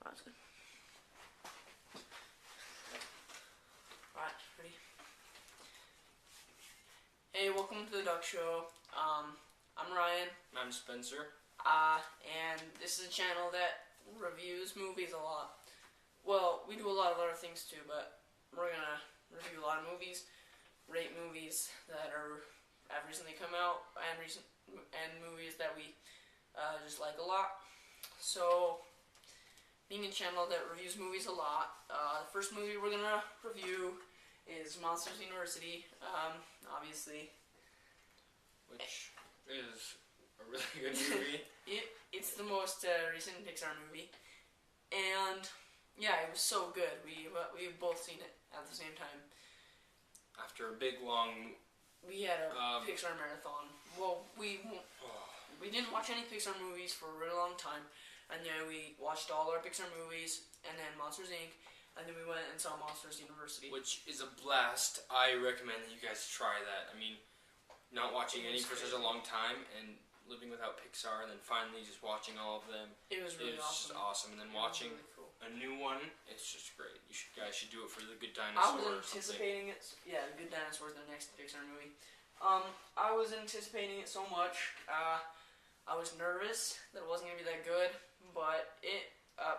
That's good. Alright, ready? Hey, welcome to the Duck Show. I'm Ryan. I'm Spencer. And this is a channel that reviews movies a lot. Well, we do a lot of other things too, but we're gonna review a lot of movies, rate movies that have recently come out, and movies that we just like a lot. So, being a channel that reviews movies a lot, the first movie we're gonna review is Monsters University, obviously. Which is a really good movie. It's the most recent Pixar movie, and yeah, it was so good. We've both seen it at the same time. After a big long... We had a Pixar marathon. Well, we didn't watch any Pixar movies for a really long time, and then we watched all our Pixar movies, and then Monsters Inc., and then we went and saw Monsters University. Which is a blast. I recommend that you guys try that. I mean, not watching any for such a long time, and living without Pixar, and then finally just watching all of them. It was really awesome. Just awesome. And then watching really cool. a new one, it's just great. You guys should do it for the Good Dinosaur. I was anticipating it. Yeah, The Good Dinosaur is the next Pixar movie. I was anticipating it so much. I was nervous that it wasn't gonna be that good, but I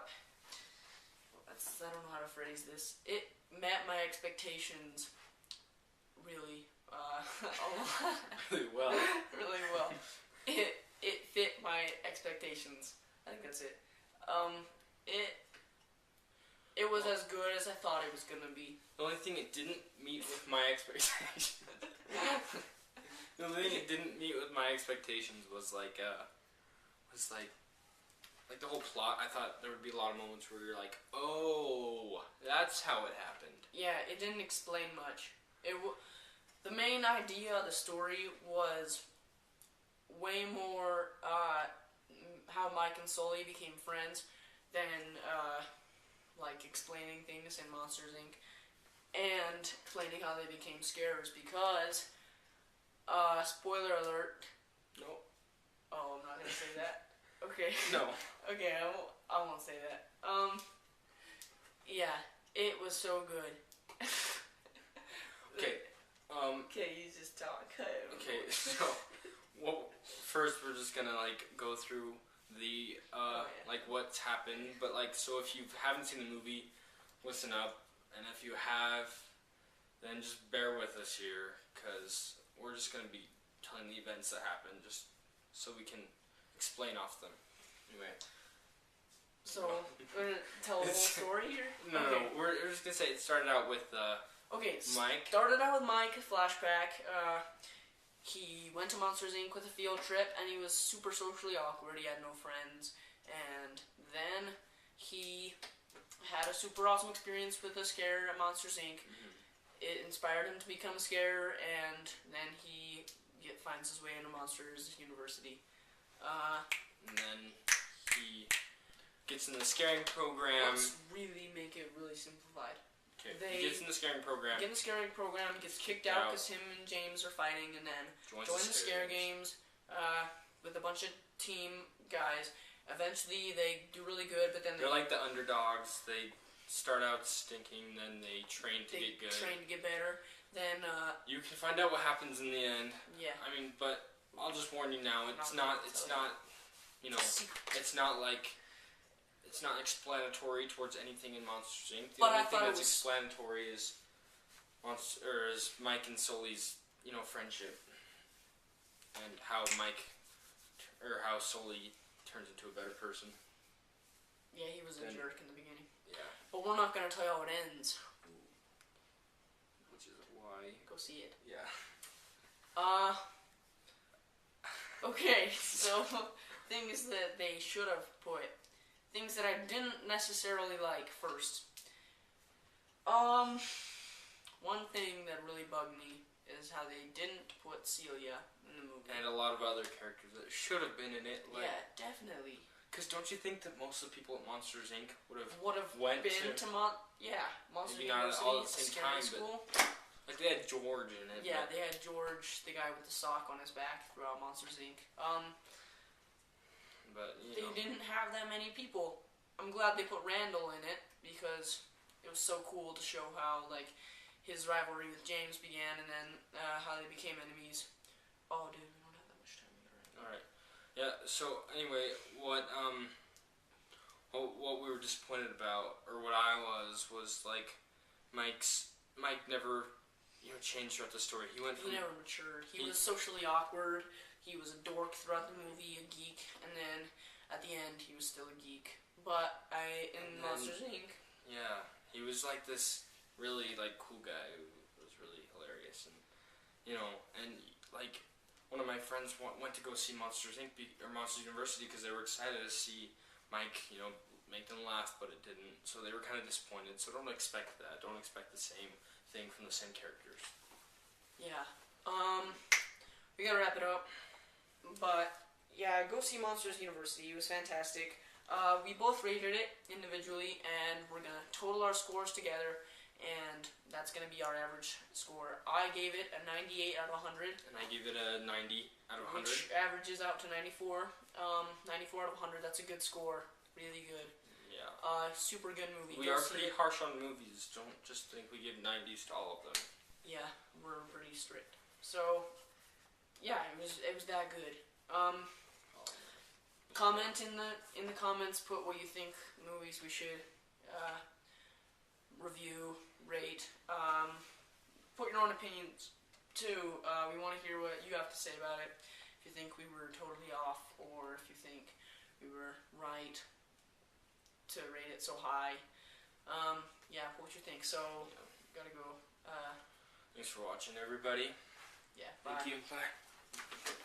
don't know how to phrase this. It met my expectations really a lot. Really well. Really well. It fit my expectations. I think that's it. It was as good as I thought it was gonna be. The only thing it didn't meet with my expectations. The only thing it didn't meet with my expectations was like the whole plot. I thought there would be a lot of moments where you're like, oh, that's how it happened. Yeah, it didn't explain much. The main idea of the story was way more how Mike and Sully became friends than like explaining things in Monsters Inc. and explaining how they became scarers, because spoiler alert. No. Oh, I'm not gonna say that. Okay. No. Okay, I won't say that. Yeah, it was so good. Okay. Okay, you just talk. Okay, so first we're just gonna go through the like what's happened, but so if you haven't seen the movie, listen up, and if you have, then just bear with us here, because we're just gonna be telling the events that happened, just so we can explain off them. Anyway. So we're gonna tell the whole story here? No, we're just gonna say it started out with Mike. Started out with Mike, flashback. He went to Monsters Inc. with a field trip, and he was super socially awkward. He had no friends, and then he had a super awesome experience with a scare at Monsters Inc. Mm-hmm. It inspired him to become a scarer, and then he finds his way into Monsters University. And then he gets in the scaring program. Let's really make it really simplified. Okay. He gets in the scaring program. Gets kicked out because him and James are fighting, and then joins the scare games with a bunch of team guys. Eventually, they do really good, but then they're like the underdogs. They start out stinking, then they train to get good. Train to get better. Then you can find out what happens in the end. Yeah. I mean, but I'll just warn you now. It's not explanatory towards anything in Monsters Inc. The only thing that's explanatory is Mike and Sully's, friendship, and how Sully turns into a better person. Yeah, he was a jerk in the beginning. Yeah. But we're not gonna tell you how it ends. Which is why. Go see it. Yeah. Okay, so things that they should have put. Things that I didn't necessarily like first. One thing that really bugged me is how they didn't put Celia in the movie. And a lot of other characters that should have been in it. Yeah, definitely. Because don't you think that most of the people at Monsters Inc. would have been to Monsters maybe not University, all at the same time, school. But they had George in it. Yeah, they had George, the guy with the sock on his back throughout Monsters Inc. But they didn't have that many people. I'm glad glad they put Randall in it because it was so cool to show how like his rivalry with James began and then how they became enemies. Oh, dude, we don't have that much time. All right. Yeah. So anyway, what we were disappointed about, or what I was like, Mike never changed throughout the story. He never matured. He was socially awkward. He was a dork throughout the movie, a geek, and then at the end he was still a geek. But in Monsters Inc. Yeah, he was like this really like cool guy who was really hilarious, and and like one of my friends went to go see Monsters Inc. Or Monsters University because they were excited to see Mike, make them laugh, but it didn't. So they were kind of disappointed. So don't expect that. Don't expect the same thing from the same characters. Yeah. We gotta wrap it up. But yeah, go see Monsters University. It was fantastic. We both rated it individually, and we're gonna total our scores together, and that's gonna be our average score. I gave it a 98 out of 100. And I gave it a 90 out of 100. Which averages out to 94. 94 out of 100. That's a good score. Really good. Yeah. Super good movie. We are pretty harsh on movies. Don't just think we give 90s to all of them. Yeah, we're pretty strict. So, yeah, it was that good. Comment in the comments. Put what you think movies we should review, rate. Put your own opinions too. We want to hear what you have to say about it. If you think we were totally off, or if you think we were right to rate it so high. Yeah, what you think. So, gotta go. Thanks for watching, everybody. Yeah, bye. Thank you. Bye.